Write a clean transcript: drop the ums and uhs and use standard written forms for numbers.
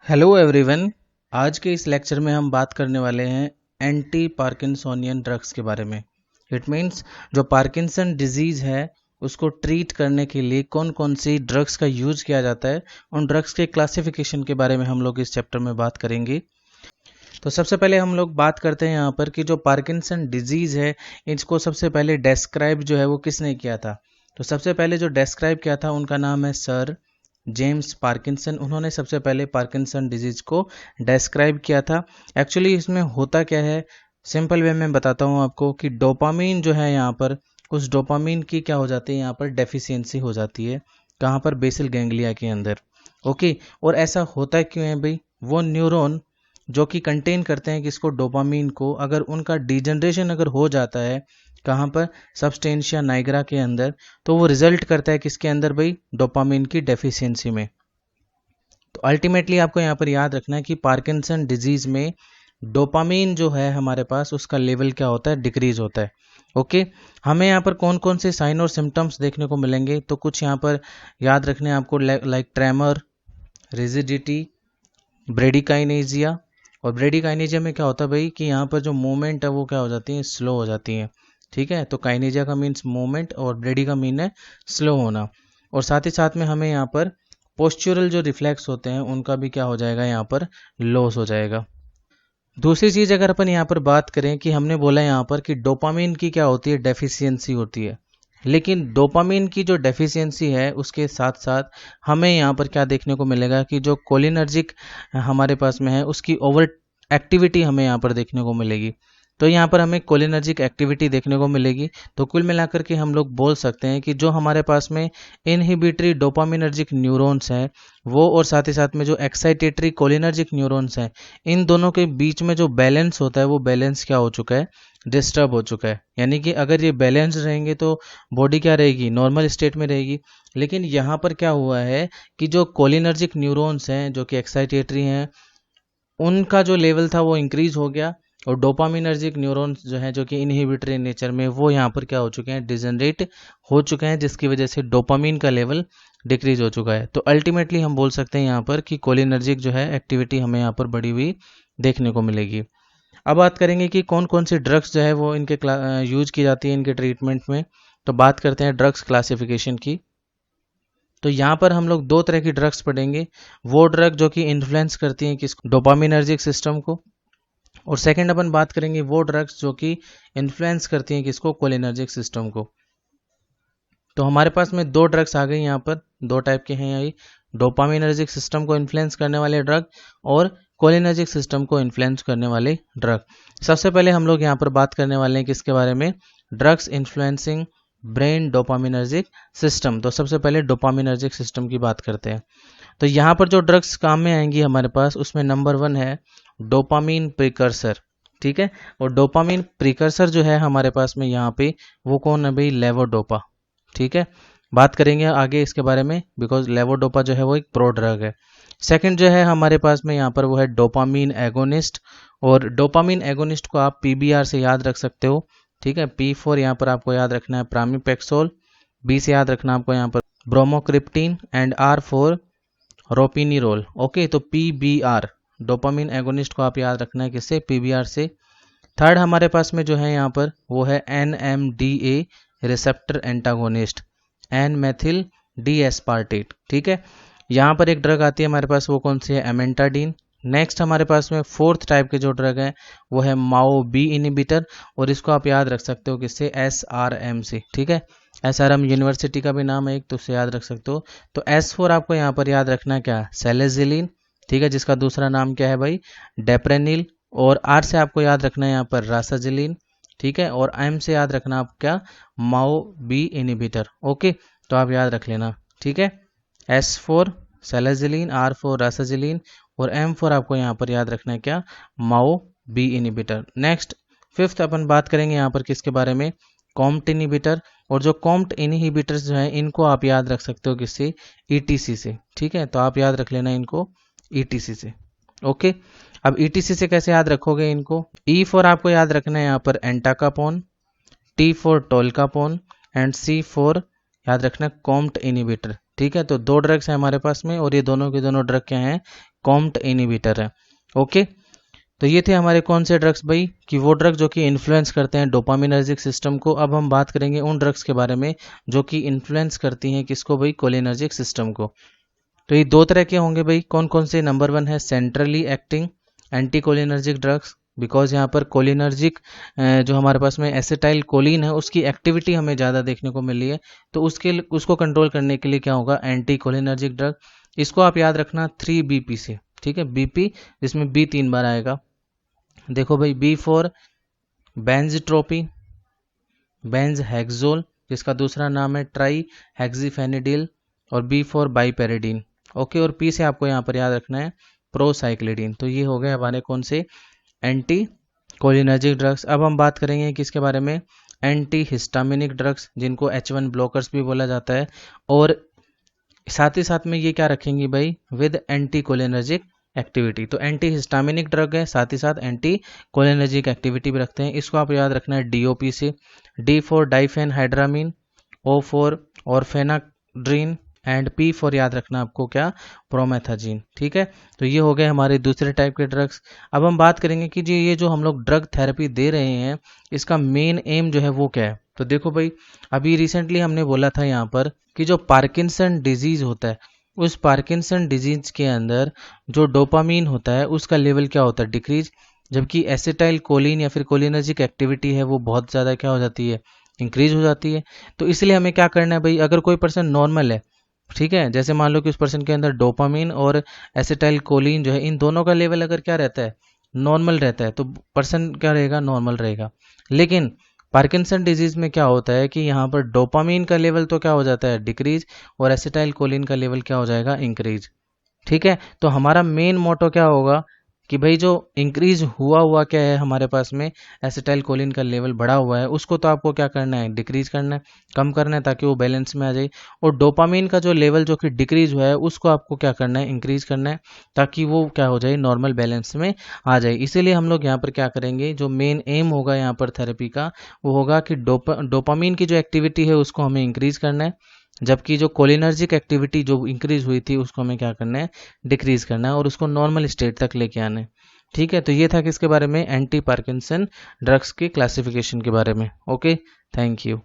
Hello everyone. आज के इस लेक्चर में हम बात करने वाले हैं एंटी पार्किंसोनियन ड्रग्स के बारे में। इट मीन्स जो पार्किंसन डिजीज़ है उसको ट्रीट करने के लिए कौन कौन सी ड्रग्स का यूज़ किया जाता है, उन ड्रग्स के क्लासिफिकेशन के बारे में हम लोग इस चैप्टर में बात करेंगे। तो सबसे पहले हम लोग बात करते हैं यहाँ पर कि जो पार्किंसन डिजीज़ है इसको सबसे पहले डेस्क्राइब जो है वो किसने किया था। तो सबसे पहले जो डेस्क्राइब किया था उनका नाम है सर जेम्स पार्किंसन। उन्होंने सबसे पहले पार्किंसन डिजीज को डेस्क्राइब किया था। एक्चुअली इसमें होता क्या है, सिंपल वे में बताता हूँ आपको कि डोपामीन जो है यहाँ पर, उस डोपामीन की क्या हो जाती है यहाँ पर, डेफिशिएंसी हो जाती है। कहाँ पर? बेसल गैंग्लिया के अंदर। ओके, और ऐसा होता क्यों है भाई? वो न्यूरॉन जो कि कंटेन करते हैं किसको? डोपामीन को। अगर उनका डिजनरेशन अगर हो जाता है कहाँ पर? सब्सटेंशिया नाइग्रा के अंदर, तो वो रिजल्ट करता है किसके अंदर भाई? डोपामीन की डेफिशिएंसी में। तो अल्टीमेटली आपको यहाँ पर याद रखना है कि पार्किंसन डिजीज में डोपामीन जो है हमारे पास, उसका लेवल क्या होता है? डिक्रीज होता है। ओके, हमें यहाँ पर कौन कौन से साइन और सिम्टम्स देखने को मिलेंगे? तो कुछ यहाँ पर याद रखने हैं आपको, लाइक ट्रेमर, रिजिडिटी, ब्रेडिकाइनेजिया। और ब्रेडिकाइनेजिया में क्या होता है भाई कि यहाँ पर जो मूवमेंट है वो क्या हो जाती है? स्लो हो जाती है। ठीक है, तो काइनेजिया का मीन्स मूवमेंट और ब्रेडी का मीन है स्लो होना। और साथ ही साथ में हमें यहाँ पर पोस्चुरल जो रिफ्लेक्स होते हैं उनका भी क्या हो जाएगा? यहाँ पर लॉस हो जाएगा। दूसरी चीज़ अगर अपन यहाँ पर बात करें कि हमने बोला यहाँ पर कि डोपामीन की क्या होती है? डेफिशिएंसी होती है। लेकिन डोपामीन की जो डेफिशिएंसी है उसके साथ साथ हमें यहाँ पर क्या देखने को मिलेगा कि जो कोलिनर्जिक हमारे पास में है उसकी ओवर एक्टिविटी हमें यहाँ पर देखने को मिलेगी। तो यहाँ पर हमें कोलिनर्जिक एक्टिविटी देखने को मिलेगी। तो कुल मिलाकर के हम लोग बोल सकते हैं कि जो हमारे पास में इनहिबिटरी डोपामिनर्जिक न्यूरॉन्स हैं वो, और साथ ही साथ में जो एक्साइटेटरी कोलिनर्जिक न्यूरॉन्स हैं, इन दोनों के बीच में जो बैलेंस होता है वो बैलेंस क्या हो चुका है? डिस्टर्ब हो चुका है। यानी कि अगर ये बैलेंस रहेंगे तो बॉडी क्या रहेगी? नॉर्मल स्टेट में रहेगी। लेकिन यहाँ पर क्या हुआ है कि जो कोलिनर्जिक न्यूरॉन्स हैं जो कि एक्साइटेटरी हैं, उनका जो लेवल था वो इंक्रीज हो गया, और डोपामिनर्जिक न्यूरॉन्स जो है जो कि इनहिबिटरी नेचर में, वो यहाँ पर क्या हो चुके हैं? डिजनरेट हो चुके हैं, जिसकी वजह से डोपामिन का लेवल डिक्रीज हो चुका है। तो अल्टीमेटली हम बोल सकते हैं यहाँ पर कि कोलिनर्जिक जो है एक्टिविटी हमें यहाँ पर बढ़ी हुई देखने को मिलेगी। अब बात करेंगे कि कौन कौन सी ड्रग्स जो है वो इनके यूज की जाती है इनके ट्रीटमेंट में। तो बात करते हैं ड्रग्स क्लासिफिकेशन की। तो यहाँ पर हम लोग दो तरह की ड्रग्स पढ़ेंगे। वो ड्रग जो कि इन्फ्लुएंस करती हैं किस? डोपामिनर्जिक सिस्टम को। और सेकंड अपन बात करेंगे वो ड्रग्स जो कि इन्फ्लुएंस करती हैं किसको? कोलिनर्जिक सिस्टम को। तो हमारे पास में दो ड्रग्स आ गई यहाँ पर, दो टाइप के हैं यही, डोपामिनर्जिक सिस्टम को इन्फ्लुएंस करने वाले ड्रग और कोलिनर्जिक सिस्टम को इन्फ्लुएंस करने वाले ड्रग। सबसे पहले हम लोग यहाँ पर बात करने वाले हैं किसके बारे में? Drugs influencing brain dopaminergic system. तो सबसे पहले डोपामिनर्जिक सिस्टम की बात करते हैं। तो यहाँ पर जो ड्रग्स काम में आएंगी हमारे पास, उसमें नंबर 1 है डोपामीन प्रिकर्सर। ठीक है, और डोपामीन प्रिकर्सर जो है हमारे पास में यहाँ पे, वो कौन है भाई? लेवोडोपा। ठीक है, बात करेंगे आगे इसके बारे में, बिकॉज लेवोडोपा जो है वो एक प्रो ड्रग है। सेकंड जो है हमारे पास में यहाँ पर वो है डोपामीन एगोनिस्ट। और डोपामीन एगोनिस्ट को आप पीबीआर से याद रख सकते हो। ठीक है, P4 यहाँ पर आपको याद रखना है प्रामिपेक्सोल, B से याद रखना आपको यहाँ पर bromocriptine, and R for ropinirole. Okay, तो PBR डोपामीन एगोनिस्ट को आप याद रखना है किससे? PBR से। थर्ड हमारे पास में जो है यहाँ पर वो है NMDA receptor antagonist, N methyl D aspartate. ठीक है, यहाँ पर एक ड्रग आती है हमारे पास, वो कौन सी है? एमेंटाडीन। नेक्स्ट हमारे पास में फोर्थ टाइप के जो ड्रग है वो है माओ बी इनिबिटर, और इसको आप याद रख सकते हो किससे? SRM से। ठीक है, SRM यूनिवर्सिटी का भी नाम है एक, तो उसे याद रख सकते हो। तो S4 आपको यहाँ पर याद रखना है क्या? सेलेजिलिन। ठीक है, जिसका दूसरा नाम क्या है भाई? डेप्रेनिल। और R से आपको याद रखना है यहाँ पर रासाजिलिन। ठीक है, और M से याद रखना आप क्या? MAO B inhibitor. ओके, तो आप याद रख लेना। ठीक है, S4 सेलेजिलिन, R4 रासाजिलिन, और M4 आपको यहाँ पर याद रखना है क्या? MAO B inhibitor. Next fifth अपन बात करेंगे यहाँ पर किसके बारे में? Comte inhibitor. और जो कॉम्ट इनहिबिटर्स जो है इनको आप याद रख सकते हो किससे? ETC से। ठीक है, तो आप याद रख लेना इनको ETC से। ओके, अब ETC से कैसे याद रखोगे इनको? E4 आपको याद रखना है यहाँ पर एंटाकापोन, T4 टोल्कापोन, एंड C4 याद रखना कॉम्ट इनिबिटर। ठीक है, तो 2 ड्रग्स हैं हमारे पास में और ये दोनों के दोनों ड्रग क्या हैं, कॉम्ट इनहिबिटर है। ओके, तो ये थे हमारे कौन से ड्रग्स भाई, कि वो ड्रग जो कि इन्फ्लुएंस करते हैं डोपामिनर्जिक सिस्टम को। अब हम बात करेंगे उन ड्रग्स के बारे में जो कि इन्फ्लुएंस करती हैं किसको भाई, कोलिनर्जिक सिस्टम को। तो ये 2 तरह के होंगे भाई, कौन कौन से। नंबर 1 है centrally acting anti cholinergic drugs, because यहाँ पर कोलिनर्जिक जो हमारे पास में एसिटाइल कोलिन है उसकी एक्टिविटी हमें ज़्यादा देखने को मिली है, तो उसको कंट्रोल करने के लिए क्या होगा, एंटी कोलिनर्जिक ड्रग। इसको आप याद रखना 3BP से, ठीक है, BP जिसमें B 3 बार आएगा। देखो भाई, बी फॉर बेंजट्रोपी, बेंजहेक्सोल जिसका दूसरा नाम है ट्राई हेक्सीफेनिडिल, और बी फॉर बाइपेरिडीन। ओके, और पी से आपको यहाँ पर याद रखना है प्रोसाइक्लिडीन। तो ये हो गए हमारे कौन से, एंटी कोलिनर्जिक ड्रग्स। अब हम बात करेंगे किसके बारे में, एंटी हिस्टामिनिक ड्रग्स, जिनको H1 ब्लॉकर्स भी बोला जाता है, और साथ ही साथ में ये क्या रखेंगे भाई, विद एंटी कोलिनर्जिक एक्टिविटी। तो एंटी हिस्टामिनिक ड्रग है, साथ ही साथ एंटी कोलिनर्जिक एक्टिविटी भी रखते हैं। इसको आप याद रखना है DOP से। D for diphenhydramine, O for orphenadrine, and P for याद रखना आपको क्या, प्रोमेथाजीन। ठीक है, तो ये हो गए हमारे दूसरे टाइप के ड्रग्स। अब हम बात करेंगे कि जी ये जो हम लोग ड्रग थेरेपी दे रहे हैं इसका मेन एम जो है वो क्या है। तो देखो भाई, अभी रिसेंटली हमने बोला था यहाँ पर कि जो पार्किंसन डिजीज होता है, उस पार्किंसन डिजीज के अंदर जो डोपामीन होता है उसका लेवल क्या होता है, डिक्रीज, जबकि एसिटाइल कोलिन या फिर कोलिनर्जिक एक्टिविटी है वो बहुत ज़्यादा क्या हो जाती है, इंक्रीज हो जाती है। तो इसलिए हमें क्या करना है भाई, अगर कोई पर्सन नॉर्मल है, ठीक है, जैसे मान लो कि उस पर्सन के अंदर डोपामीन और एसिटाइल कोलिन जो है इन दोनों का लेवल अगर क्या रहता है, नॉर्मल रहता है, तो पर्सन क्या रहेगा, नॉर्मल रहेगा। लेकिन पार्किंसन डिजीज में क्या होता है कि यहाँ पर डोपामीन का लेवल तो क्या हो जाता है, डिक्रीज, और एसिटाइल कोलिन का लेवल क्या हो जाएगा, इंक्रीज। ठीक है, तो हमारा मेन मोटो क्या होगा कि भाई जो इंक्रीज हुआ हुआ क्या है हमारे पास में, एसिटाइल कोलिन का लेवल बढ़ा हुआ है, उसको तो आपको क्या करना है, डिक्रीज करना है, कम करना है, ताकि वो बैलेंस में आ जाए। और डोपामीन का जो लेवल जो कि डिक्रीज हुआ है उसको आपको क्या करना है, इंक्रीज करना है, ताकि वो क्या हो जाए, नॉर्मल बैलेंस में आ जाए। इसीलिए हम लोग यहाँ पर क्या करेंगे, जो मेन एम होगा यहाँ पर थेरेपी का वो होगा कि डोपामीन की जो एक्टिविटी है उसको हमें इंक्रीज करना है, जबकि जो कोलिनर्जिक एक्टिविटी जो इंक्रीज हुई थी उसको हमें क्या करना है, डिक्रीज करना है, और उसको नॉर्मल स्टेट तक लेके आना है। ठीक है, तो ये था किसके बारे में, एंटी पार्किंसन ड्रग्स के क्लासिफिकेशन के बारे में। Okay, thank you.